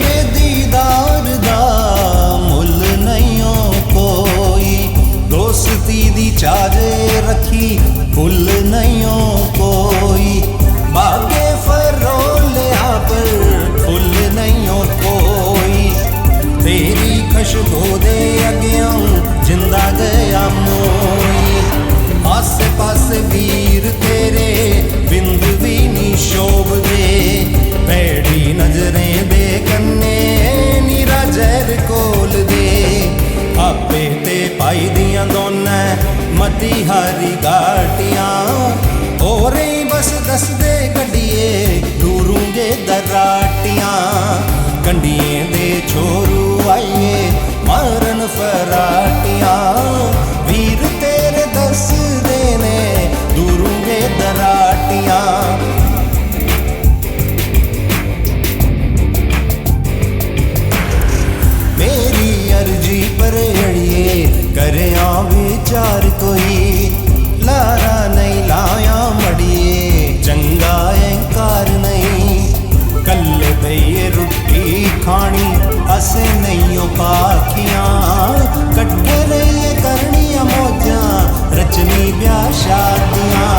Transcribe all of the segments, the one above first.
तेरे दीदार दा मुल नहीं कोई, दोस्ती दी चाजे रखी भुल नहीं कोई, बागे फरोलिया पर फुल नहीं कोई, तेरी खुशबू दे अग्यों जिंदा गया मोई, आसे पासे वीर तेरे बिंद भी नी शोभ दे, भैड़ी नजरें दे कन्ने नीरा जहर कोल दे, आपे ते पाई दियां दोने मती हारी घाटियां, और बस दस दे गड्डिए दूरूंगे दराटियां, कंडिए दे छोरू आइए मारन फराटियां, वीर तेरे दस देने दूरूंगे दराटियां। मेरी अर्जी पर अड़िए करे विचार कोई, लारा नहीं लाया मड़िए चंगा कार नहीं, कल बइए रुट्टी खानी असे नहीं पाखियां, कट्ठे रहिए करनियां मौजां रचनी ब्याह शादियां,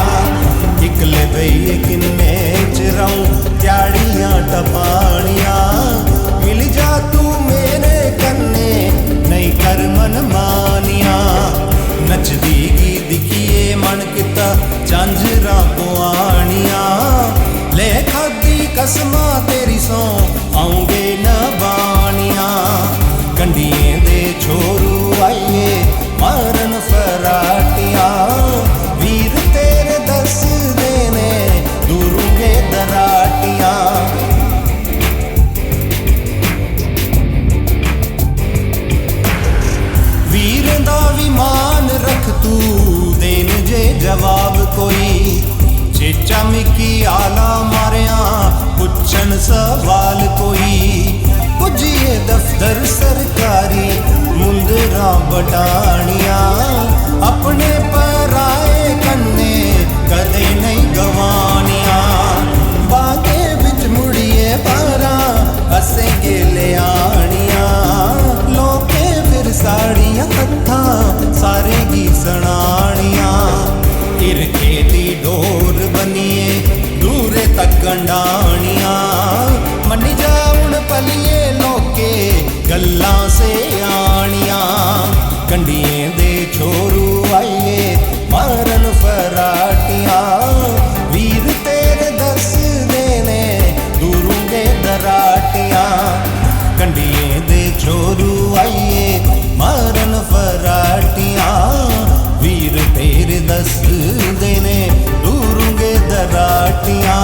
इकले बइए किन्ने चिराऊं त्याड़ियां टपानियां, मिल जा तू मेरे कन्ने नहीं कर मन मानियां, नचदी की दिखिए मन किता झांझरां पुआनियां, ले खादी कसमां तेरी सौ आऊंगे नबानियां, कंडिए दे छोरू आइए मारन फराटियां, वीर तेरे दस देने दूरूंगे दराटियां। वीर दा भी मान रख तू देन जे जवाब कोई, चेचा मिकी आला मारिया पुछन सवाल कोई, पुजिए दफ्तर सरकारी मुंदरा बटानिया, अपने पराए कन्ने कदे नहीं गवानिया, बागे बिच मुड़िए पारा असें गेले आनिया, लोके फिर साड़ियां हत्था सारे गी सनानिया, इरखे दी डोर बनिए दूरे तक कंडानिया, मनी जाउन पलिए लोके गल्लां से आनिया, कंडिए दे छोरू आइए मारन फराटियां, वीर तेरे दस देने दूरूंगे दराटियां, कंडिए दे छोरू आइए मारन फराटियां, वीर तेरे दस देने दूरूंगे दराटियां।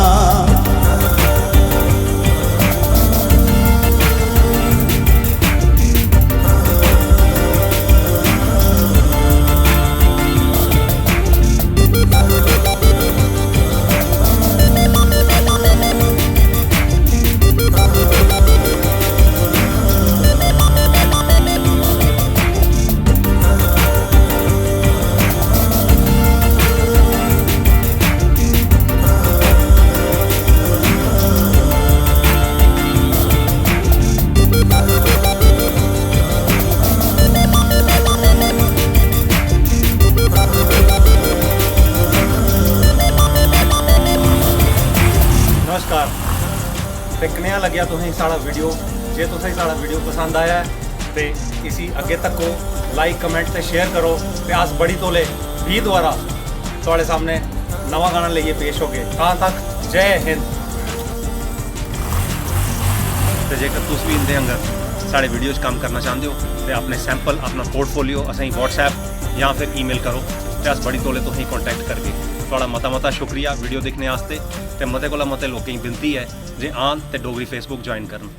नमस्कार, तो कनेहा लग्या तुसें साढ़ा वीडियो, जे तुसें साढ़ा वीडियो पसंद आया है तो इसी अगे तको लाइक कमेंट ते शेयर करो, ते अस बड़ी तौले भी दोबारा थोड़े सामने नवा गाना लेइयै पेश हो गए। कहाँ तक जय हिंद। तो जेकर तुस भी इंदे अंगर साढ़े वीडियो काम करना चाहते हो तो अपने सैंपल अपना पोर्टफोलियो असें व्हाट्सएप या फिर ईमेल करो, तो अस बड़ी तौले तुसें कॉन्टैक्ट करगे। थोड़ा मता शुक्रिया वीडियो देखने वास्ते, ते मते कोला मते लोकें गी विनती है जे आन ते डोगरी फेसबुक ज्वाइन करन।